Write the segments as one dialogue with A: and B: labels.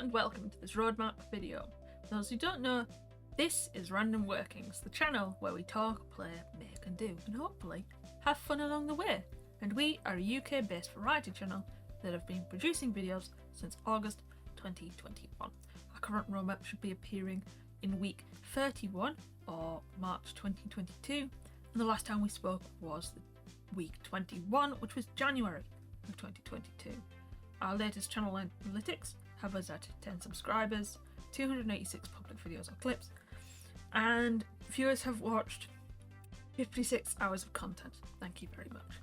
A: and welcome to this roadmap video. For those who don't know, this is Random Workings, the channel where we talk, play, make and do, and hopefully have fun along the way. And we are a UK based variety channel that have been producing videos since August 2021. Our current roadmap should be appearing in week 31 or March 2022, and the last time we spoke was week 21, which was January of 2022. Our latest channel analytics have us at 10 subscribers, 286 public videos or clips, and viewers have watched 56 hours of content. Thank you very much.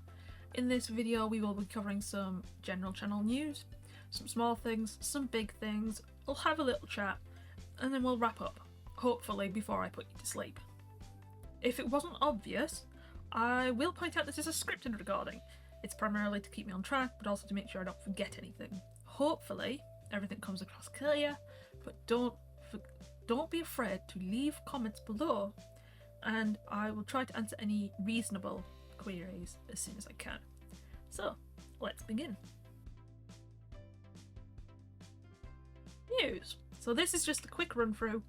A: In this video we will be covering some general channel news, some small things, some big things, we'll have a little chat, and then we'll wrap up, hopefully before I put you to sleep. If it wasn't obvious, I will point out this is a scripted recording. It's primarily to keep me on track, but also to make sure I don't forget anything. Hopefully, everything comes across clear, but don't be afraid to leave comments below, and I will try to answer any reasonable queries as soon as I can. So, let's begin. News. So this is just a quick run through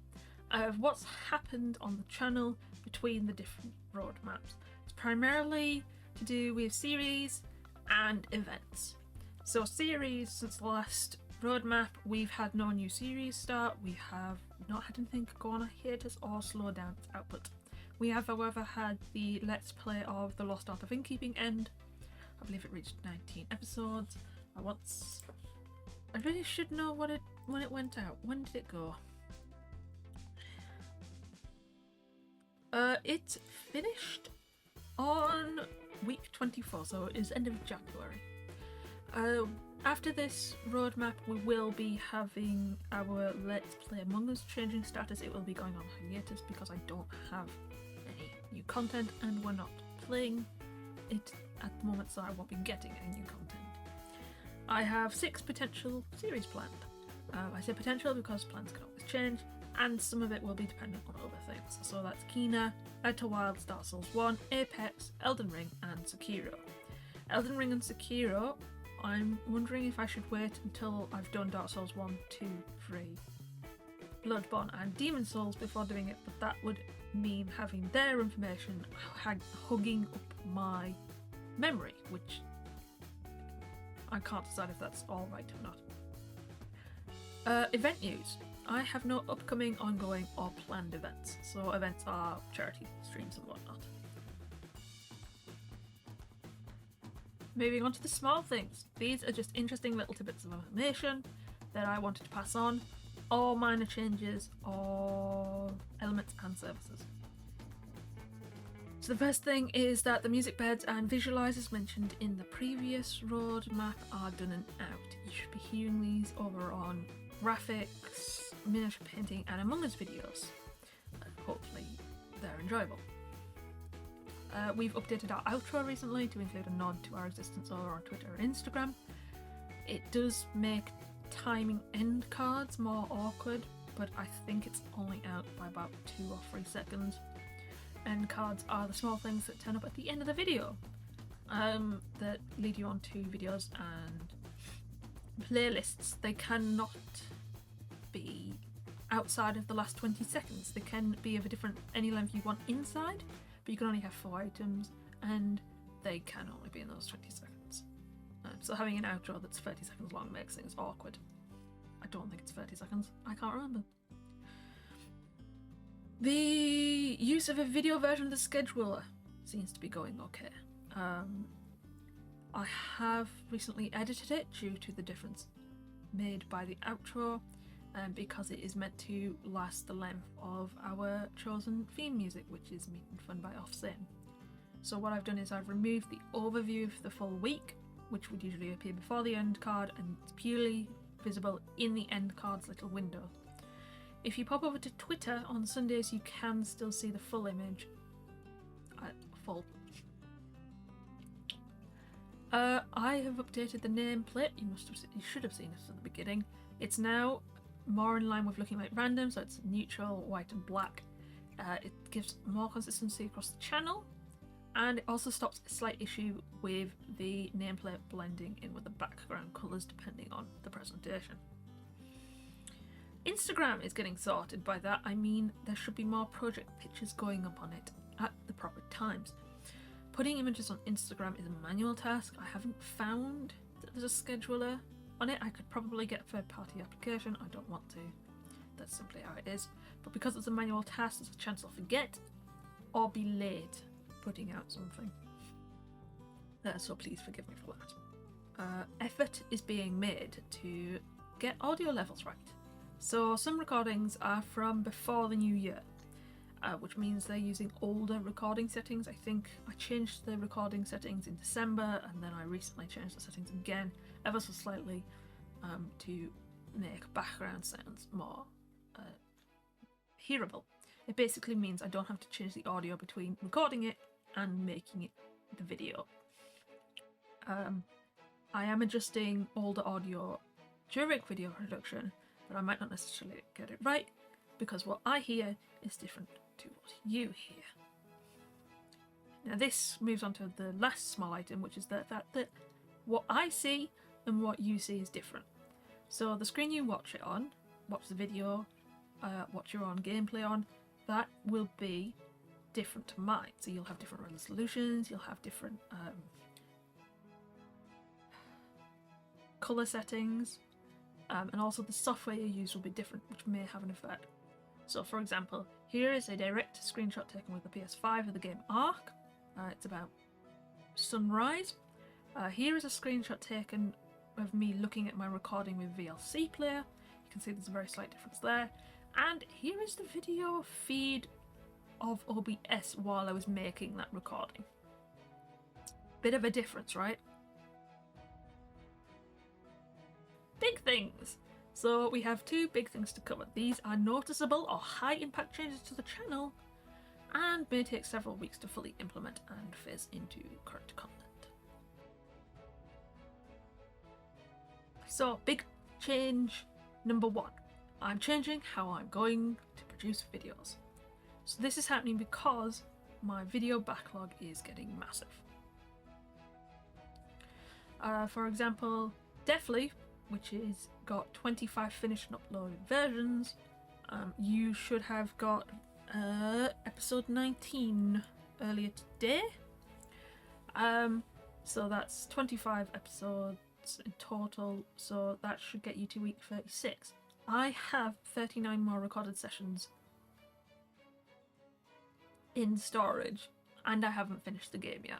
A: of what's happened on the channel between the different roadmaps. It's primarily to do with series and events. So series, since the last roadmap, we've had no new series start, we have not had anything go on a hiatus or slow down its output. We have however had the Let's Play of The Lost Art of Innkeeping end. I believe it reached 19 episodes. I really should know when it went out. When did it go? It finished on week 24, so it is end of January. After this roadmap we will be having our Let's Play Among Us changing status. It will be going on hiatus because I don't have any new content and we're not playing it at the moment, so I won't be getting any new content. I have 6 potential series planned. I say potential because plans can always change, and some of it will be dependent on other things. So that's Kena, Add to Wild, Dark Souls 1, Apex, Elden Ring and Sekiro. Elden Ring and Sekiro, I'm wondering if I should wait until I've done Dark Souls 1, 2, 3, Bloodborne and Demon Souls before doing it, but that would mean having their information hugging up my memory, which I can't decide if that's alright or not. Event news. I have no upcoming, ongoing or planned events, so events are charity streams and whatnot. Moving on to the small things. These are just interesting little tidbits of information that I wanted to pass on, or minor changes or elements and services. So the first thing is that the music beds and visualizers mentioned in the previous roadmap are done and out. You should be hearing these over on graphics, miniature painting and Among Us videos. Hopefully they're enjoyable. We've updated our outro recently to include a nod to our existence over on Twitter and Instagram. It does make timing end cards more awkward, but I think it's only out by about 2 or 3 seconds. End cards are the small things that turn up at the end of the video that lead you on to videos and playlists. They cannot be outside of the last 20 seconds. They can be of a different any length you want inside, but you can only have 4 items and they can only be in those 20 seconds. So having an outro that's 30 seconds long makes things awkward. I don't think it's 30 seconds, I can't remember. The use of a video version of the scheduler seems to be going okay. I have recently edited it due to the difference made by the outro, and because it is meant to last the length of our chosen theme music, which is Meat and Fun by Offsin. So what I've done is I've removed the overview of the full week, which would usually appear before the end card, and it's purely visible in the end card's little window. If you pop over to Twitter on Sundays, you can still see the full image. I have updated the nameplate. You should have seen it at the beginning. It's now more in line with looking like random, so it's neutral, white and black. It gives more consistency across the channel, and it also stops a slight issue with the nameplate blending in with the background colours depending on the presentation. Instagram is getting sorted. By that I mean there should be more project pictures going up on it at the proper times. Putting images on Instagram is a manual task. I haven't found that there's a scheduler on it. I could probably get a third-party application. I don't want to. That's simply how it is. But because it's a manual task, there's a chance I'll forget or be late putting out something. So please forgive me for that. Effort is being made to get audio levels right. So some recordings are from before the new year, which means they're using older recording settings. I think I changed the recording settings in December, and then I recently changed the settings again ever so slightly to make background sounds more hearable. It basically means I don't have to change the audio between recording it and making it the video. I am adjusting older audio during video production, but I might not necessarily get it right because what I hear is different to what you hear. Now this moves on to the last small item, which is the fact that what I see and what you see is different. So the screen you watch it on, watch the video, watch your own gameplay on, that will be different to mine. So you'll have different resolutions, you'll have different colour settings, and also the software you use will be different, which may have an effect. So for example, here is a direct screenshot taken with the PS5 of the game Ark. It's about sunrise. Here is a screenshot taken of me looking at my recording with VLC player. You can see there's a very slight difference there. And here is the video feed of OBS while I was making that recording. Bit of a difference, right? Big things! So we have two big things to cover. These are noticeable or high impact changes to the channel and may take several weeks to fully implement and phase into current content. So big change number one. I'm changing how I'm going to produce videos. So this is happening because my video backlog is getting massive. For example, Deathly, which is got 25 finished and uploaded versions, you should have got episode 19 earlier today. So that's 25 episodes in total, so that should get you to week 36. I have 39 more recorded sessions in storage, and I haven't finished the game yet.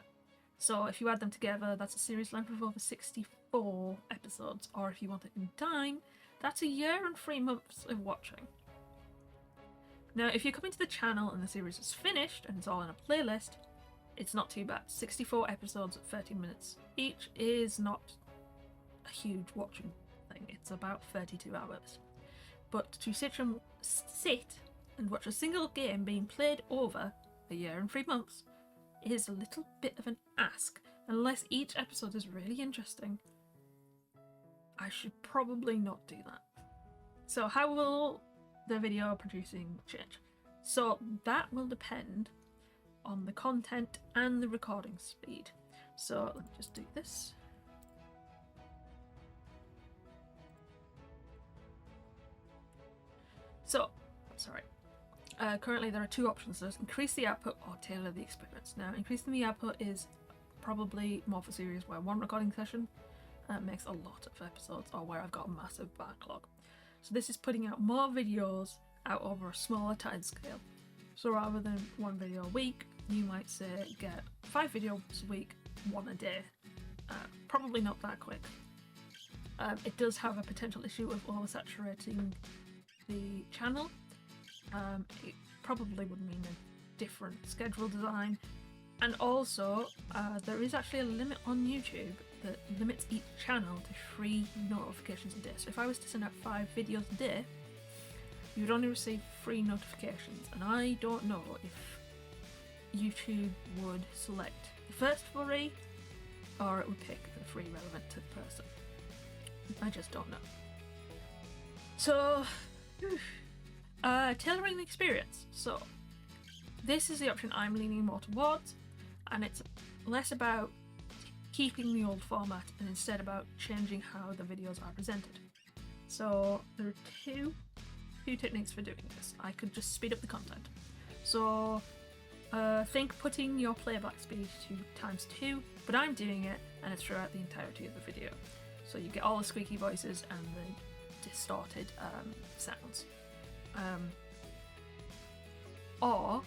A: So if you add them together, that's a series length of over 64 episodes, or if you want it in time, that's a year and 3 months of watching. Now, if you come into the channel and the series is finished and it's all in a playlist, it's not too bad. 64 episodes at 30 minutes each is not a huge watching thing. It's about 32 hours. But to sit and watch a single game being played over a year and 3 months is a little bit of an ask. Unless each episode is really interesting, I should probably not do that. So how will the video producing change? So that will depend on the content and the recording speed. So let me just do this. So, sorry. Currently there are two options. There's increase the output or tailor the experience. Now, increasing the output is probably more for series where one recording session makes a lot of episodes, or where I've got a massive backlog. So this is putting out more videos out over a smaller time scale. So rather than one video a week, you might say get 5 videos a week, 1 a day. Probably not that quick. It does have a potential issue of oversaturating the channel. It probably would mean a different schedule design, and also there is actually a limit on YouTube that limits each channel to 3 notifications a day. So if I was to send out 5 videos a day, you would only receive 3 notifications, and I don't know if YouTube would select the first 3 or it would pick the 3 relevant to the person. I just don't know. So tailoring the experience. So this is the option I'm leaning more towards, and it's less about keeping the old format and instead about changing how the videos are presented. So there are 2 few techniques for doing this. I could just speed up the content. So think putting your playback speed to ×2, but I'm doing it and it's throughout the entirety of the video. So you get all the squeaky voices and the distorted sounds. Or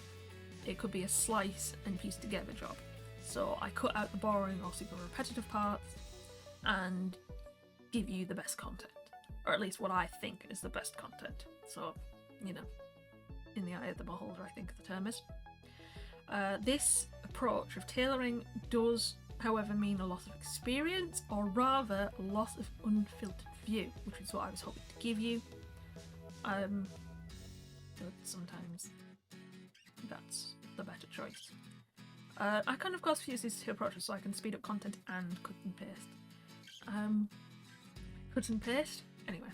A: it could be a slice and piece together job. So I cut out the boring or super repetitive parts and give you the best content. Or at least what I think is the best content. So, you know, in the eye of the beholder, I think the term is. This approach of tailoring does, however, mean a loss of experience, or rather a loss of unfiltered view, which is what I was hoping to give you. But sometimes that's the better choice. I can of course use these two approaches so I can speed up content and cut and paste. Cut and paste? Anyway.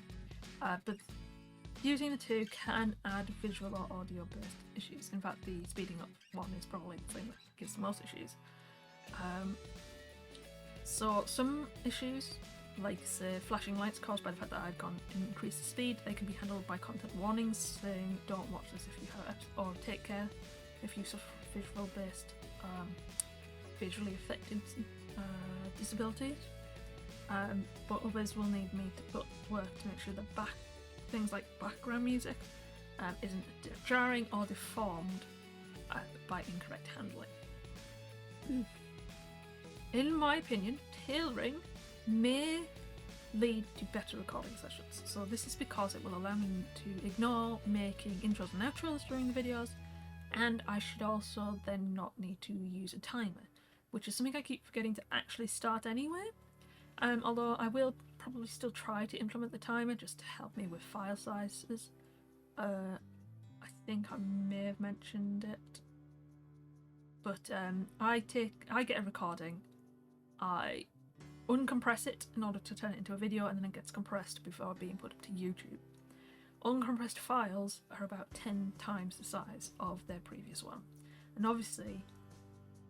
A: But using the two can add visual or audio based issues. In fact, the speeding up one is probably the thing that gives the most issues. So some issues, like say flashing lights caused by the fact that I've gone increased the speed, they can be handled by content warnings saying don't watch this if you have, or take care if you suffer visual based visually affected disabilities. But others will need me to put work to make sure that things like background music isn't jarring or deformed by incorrect handling. In my opinion, tailoring may lead to better recording sessions. So this is because it will allow me to ignore making intros and outros during the videos, and I should also then not need to use a timer, which is something I keep forgetting to actually start anyway. Although I will probably still try to implement the timer just to help me with file sizes. I think I may have mentioned it, but I get a recording, I uncompress it in order to turn it into a video, and then it gets compressed before being put up to YouTube. Uncompressed files are about 10 times the size of their previous one, and obviously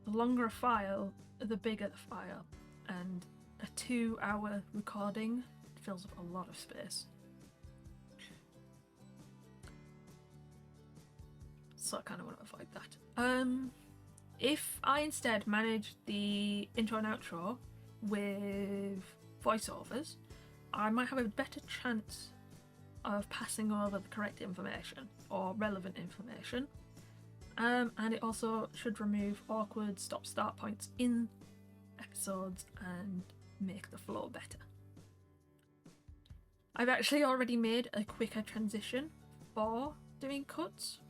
A: the longer a file, the bigger the file, and a 2-hour recording fills up a lot of space. So I kind of want to avoid that. If I instead manage the intro and outro with voiceovers, I might have a better chance of passing over the correct information or relevant information, and it also should remove awkward stop-start points in episodes and make the flow better. I've actually already made a quicker transition for doing cuts.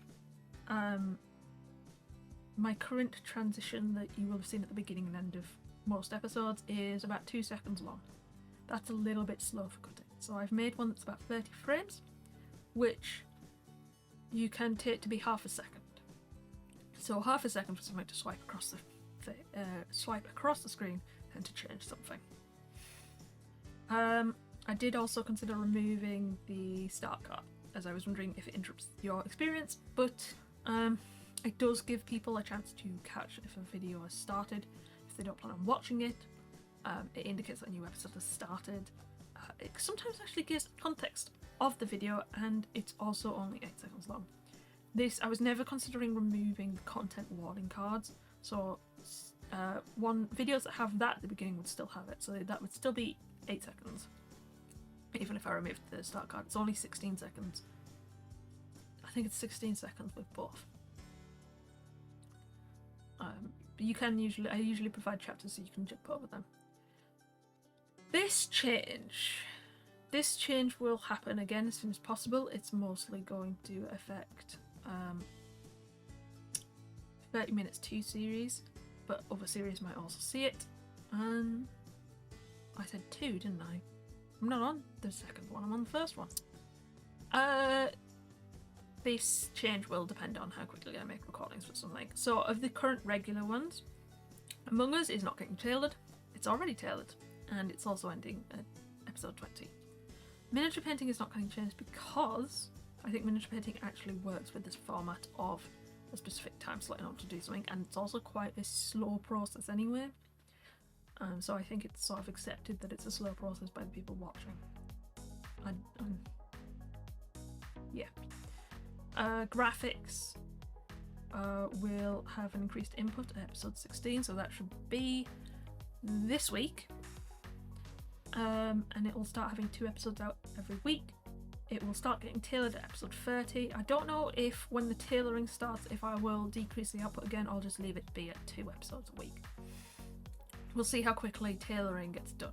A: My current transition that you will have seen at the beginning and end of most episodes is about 2 seconds long. That's a little bit slow for cutting. So I've made one that's about 30 frames, which you can take to be half a second. So half a second for something to swipe across the screen and to change something. I did also consider removing the start card, as I was wondering if it interrupts your experience, but it does give people a chance to catch if a video has started. If they don't plan on watching it, it indicates that a new episode has started. It sometimes actually gives context of the video, and it's also only 8 seconds long. I was never considering removing the content warning cards, so videos that have that at the beginning would still have it, so that would still be 8 seconds. Even if I removed the start card, it's only 16 seconds. I think it's 16 seconds with both. But I usually provide chapters so you can jump over them. This change will happen again as soon as possible. It's mostly going to affect 30 Minutes 2 series, but other series might also see it. I said 2, didn't I? I'm not on the second one, I'm on the first one. This change will depend on how quickly I make recordings for something. So of the current regular ones, Among Us is not getting tailored. It's already tailored, and it's also ending at episode 20. Miniature painting is not getting changed because I think miniature painting actually works with this format of a specific time slot in order to do something, and it's also quite a slow process anyway. So I think it's sort of accepted that it's a slow process by the people watching. yeah. Graphics will have an increased input at episode 16, so that should be this week. And it will start having 2 episodes out every week. It will start getting tailored at episode 30. I don't know if when the tailoring starts, if I will decrease the output again or just leave it be at 2 episodes a week. We'll see how quickly tailoring gets done.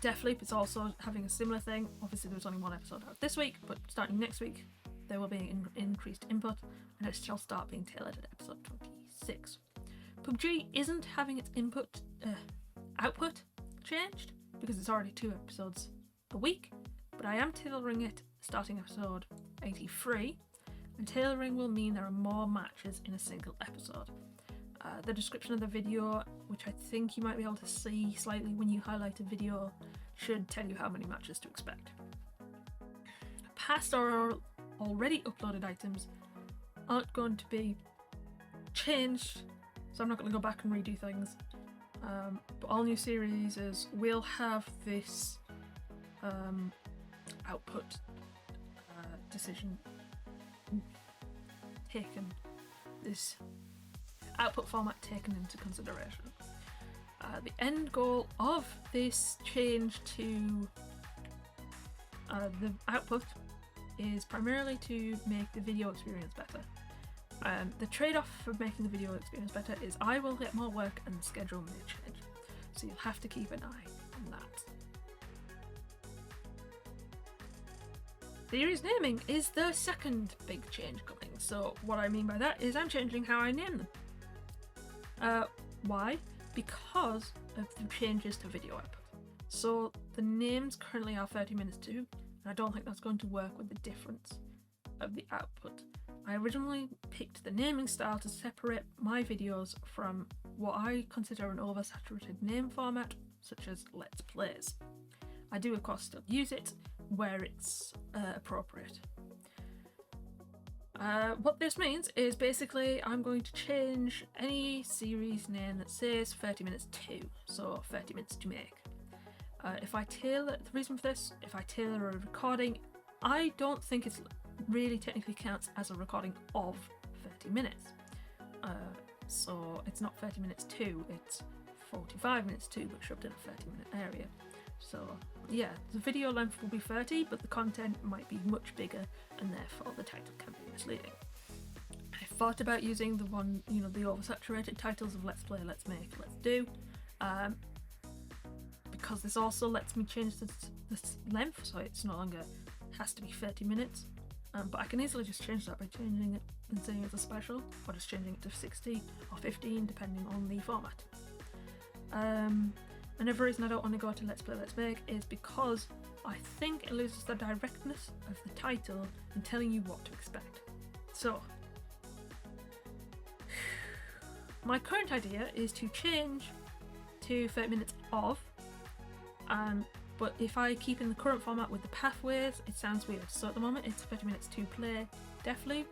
A: Deathloop is also having a similar thing. Obviously there was only 1 episode out this week, but starting next week there will be increased input and it shall start being tailored at episode 26. PUBG isn't having its output changed because it's already 2 episodes a week, but I am tailoring it starting episode 83, and tailoring will mean there are more matches in a single episode. The description of the video, which I think you might be able to see slightly when you highlight a video, should tell you how many matches to expect. Past or already uploaded items aren't going to be changed, so I'm not going to go back and redo things. But all new series will have this output decision taken, this output format taken into consideration. The end goal of this change to the output is primarily to make the video experience better. The trade-off for making the video experience better is I will get more work and the schedule may change, so you'll have to keep an eye on that. Series naming is the second big change coming, so what I mean by that is I'm changing how I name them. Why? Because of the changes to video output. So the names currently are 30 minutes too, and I don't think that's going to work with the difference of the output. I originally picked the naming style to separate my videos from what I consider an oversaturated name format, such as Let's Plays. I do of course still use it where it's appropriate. What this means is basically I'm going to change any series name that says 30 minutes to, so 30 minutes to make. If I tailor, the reason for this, if I tailor a recording, I don't think it's really technically counts as a recording of 30 minutes. So it's not 30 minutes to, it's 45 minutes to, but shoved in a 30-minute area. So yeah, the video length will be 30, but the content might be much bigger, and therefore the title can be misleading. I thought about using the one, the oversaturated titles of Let's Play, Let's Make, Let's Do, because this also lets me change the length, so it's no longer has to be 30 minutes. But I can easily just change that by changing it and saying it's a special, or just changing it to 60 or 15 depending on the format. Another reason I don't want to go to Let's Play Let's Make is because I think it loses the directness of the title in telling you what to expect. So, my current idea is to change to 30 minutes of, but if I keep in the current format with the pathways, it sounds weird. So at the moment it's 30 minutes to play Deathloop,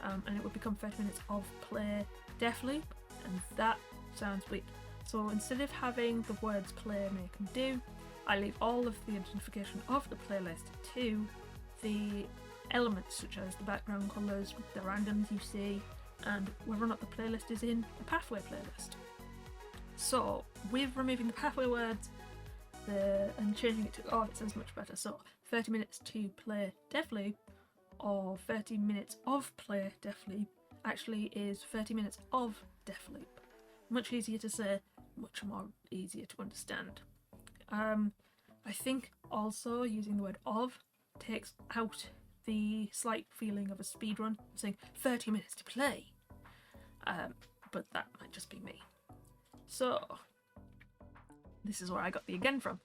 A: and it would become 30 minutes of play Deathloop, and that sounds weird. So instead of having the words play, make and do, I leave all of the identification of the playlist to the elements such as the background colours, the randoms you see, and whether or not the playlist is in the pathway playlist. So with removing the pathway words and changing it to of, it sounds much better. So 30 minutes to play Deathloop or 30 minutes of play Deathloop actually is 30 minutes of Deathloop. Much easier to say, much more easier to understand. I think also using the word of takes out the slight feeling of a speedrun, saying 30 minutes to play. But that might just be me. So, this is where I got the again from.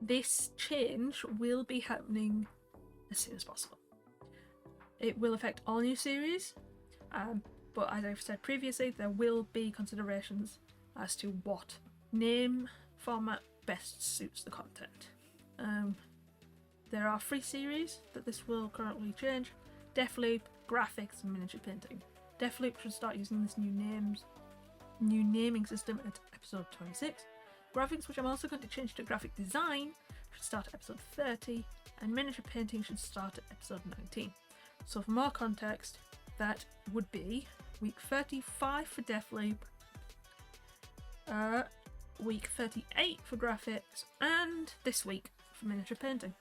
A: This change will be happening as soon as possible. It will affect all new series, but as I've said previously, there will be considerations as to what name format best suits the content. There are 3 series that this will currently change: Deathloop, Graphics and Miniature Painting. Deathloop should start using this new naming system at episode 26. Graphics, which I'm also going to change to Graphic Design, should start at episode 30, and miniature painting should start at episode 19. So for more context, that would be week 35 for Deathloop, week 38 for graphics, and this week for miniature painting.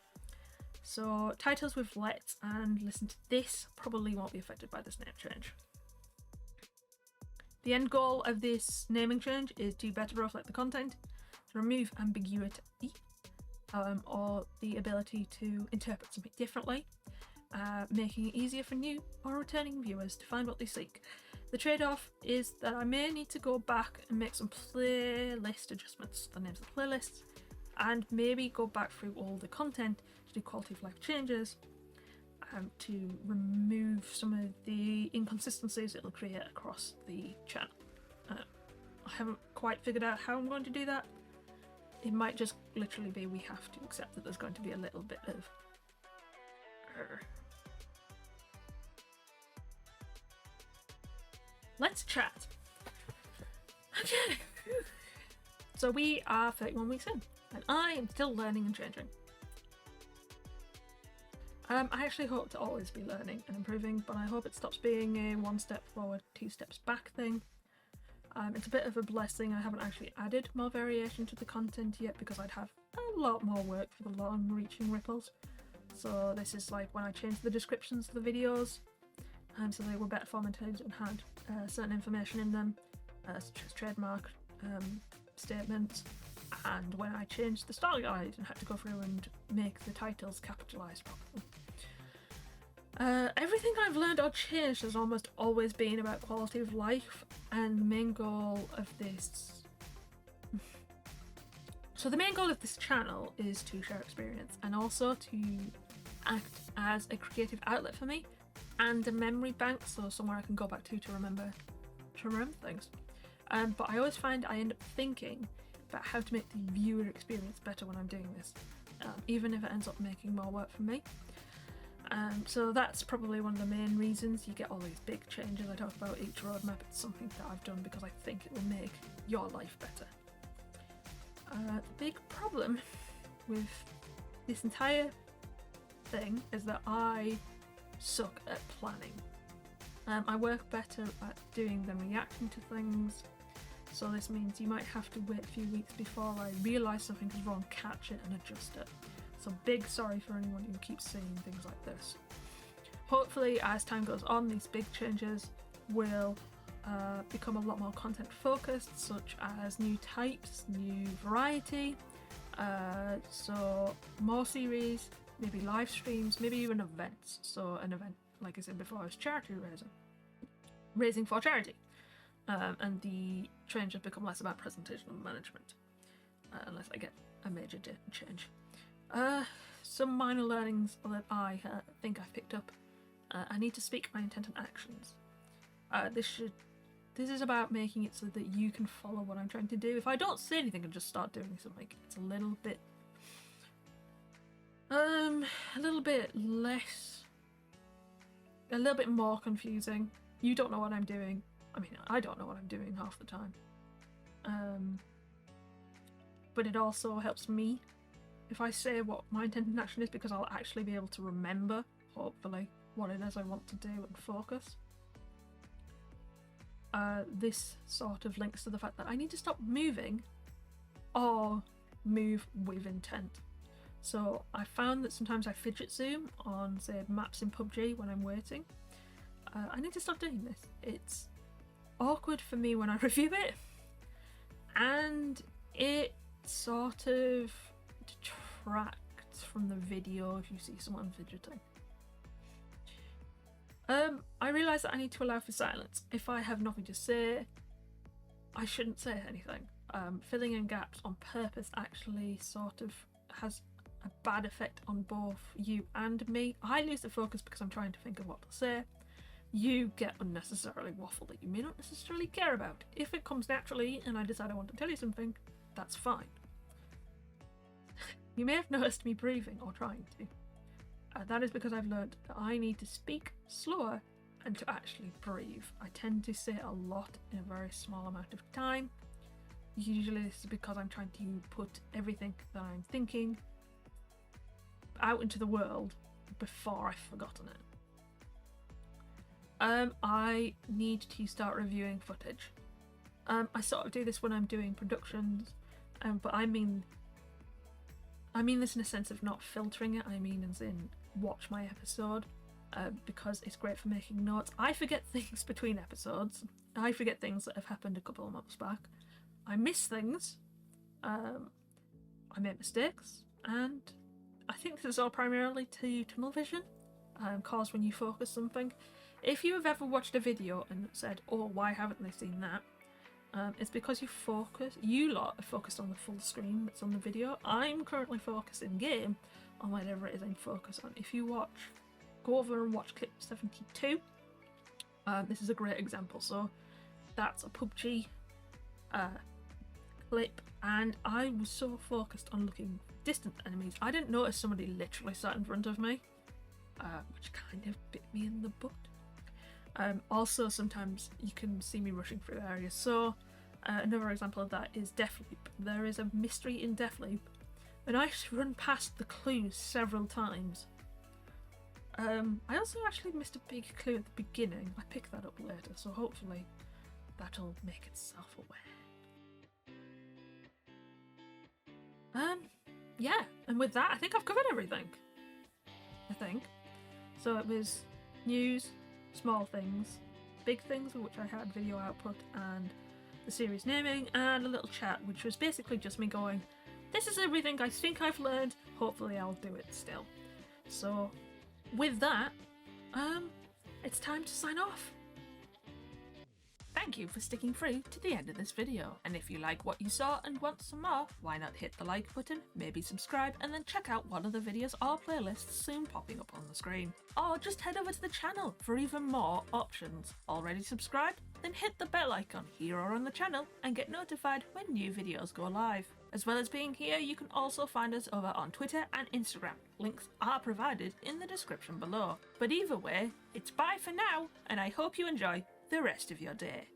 A: So titles with Let's and Listen to This probably won't be affected by this name change. The end goal of this naming change is to better reflect the content, to remove ambiguity, or the ability to interpret something differently, making it easier for new or returning viewers to find what they seek. The trade-off is that I may need to go back and make some playlist adjustments, the names of the playlists, and maybe go back through all the content to do quality of life changes, to remove some of the inconsistencies it'll create across the channel. I haven't quite figured out how I'm going to do that. It might just literally be we have to accept that there's going to be a little bit of Let's chat. Okay. So we are 31 weeks in, and I am still learning and changing. I actually hope to always be learning and improving, but I hope it stops being a 1 step forward, 2 steps back thing. It's a bit of a blessing I haven't actually added more variation to the content yet, because I'd have a lot more work for the long reaching ripples. So this is like when I changed the descriptions of the videos, so they were better formatted and had certain information in them, such as trademark statements, and when I changed the style guide and had to go through and make the titles capitalised properly. Everything I've learned or changed has almost always been about quality of life, and the main goal of this... So the main goal of this channel is to share experience and also to act as a creative outlet for me and a memory bank, so somewhere I can go back to remember things. But I always find I end up thinking about how to make the viewer experience better when I'm doing this, even if it ends up making more work for me. So that's probably one of the main reasons you get all these big changes I talk about each roadmap. It's something that I've done because I think it will make your life better. The big problem with this entire thing is that I suck at planning. I work better at doing than reacting to things, so this means you might have to wait a few weeks before I realise something is wrong, catch it and adjust it. So big sorry for anyone who keeps saying things like this. Hopefully as time goes on, these big changes will become a lot more content focused, such as new types, new variety, so more series, maybe live streams, maybe even events. So an event, like I said before, is charity raising for charity, and the change has become less about presentation and management, unless I get a major change. Some minor learnings that I think I've picked up. I need to speak my intent and actions. This is about making it so that you can follow what I'm trying to do. If I don't say anything and just start doing something, it's a little bit more confusing. You don't know what I'm doing. I mean, I don't know what I'm doing half the time. But it also helps me if I say what my intent and action is, because I'll actually be able to remember, hopefully, what it is I want to do and focus. This sort of links to the fact that I need to stop moving or move with intent. So I found that sometimes I fidget zoom on, say, maps in PUBG when I'm waiting. I need to stop doing this. It's awkward for me when I review it, and it sort of detracts from the video if you see someone fidgeting. I realise that I need to allow for silence. If I have nothing to say, I shouldn't say anything. Filling in gaps on purpose actually sort of has a bad effect on both you and me. I lose the focus because I'm trying to think of what to say. You get unnecessarily waffle that you may not necessarily care about. If it comes naturally and I decide I want to tell you something, that's fine. You may have noticed me breathing or trying to. That is because I've learned that I need to speak slower and to actually breathe. I tend to say a lot in a very small amount of time. Usually this is because I'm trying to put everything that I'm thinking out into the world before I've forgotten it. I need to start reviewing footage. I sort of do this when I'm doing productions, but I mean this in a sense of not filtering it. I mean as in watch my episode, because it's great for making notes. I forget things between episodes. I forget things that have happened a couple of months back. I miss things. I make mistakes, and I think this is all primarily to tunnel vision, caused when you focus something. If you have ever watched a video and said, "Oh, why haven't they seen that?" It's because you lot are focused on the full screen that's on the video. I'm currently focused in game on whatever it is I'm focused on. If you go over and watch clip 72, this is a great example. So that's a PUBG clip, and I was so focused on looking for distant enemies, I didn't notice somebody literally sat in front of me, which kind of bit me in the butt. Also, sometimes you can see me rushing through areas. So another example of that is Deathloop. There is a mystery in Deathloop, and I actually run past the clues several times. I also actually missed a big clue at the beginning. I picked that up later, so hopefully that'll make itself aware. Yeah, and with that, I think I've covered everything. So it was news, small things, big things, for which I had video output, and the series naming, and a little chat, which was basically just me going, this is everything I think I've learned, hopefully I'll do it still. So with that, it's time to sign off. Thank you for sticking through to the end of this video, and if you like what you saw and want some more, why not hit the like button, maybe subscribe, and then check out one of the videos or playlists soon popping up on the screen. Or just head over to the channel for even more options. Already subscribed? Then hit the bell icon here or on the channel and get notified when new videos go live. As well as being here, you can also find us over on Twitter and Instagram. Links are provided in the description below. But either way, it's bye for now, and I hope you enjoy the rest of your day.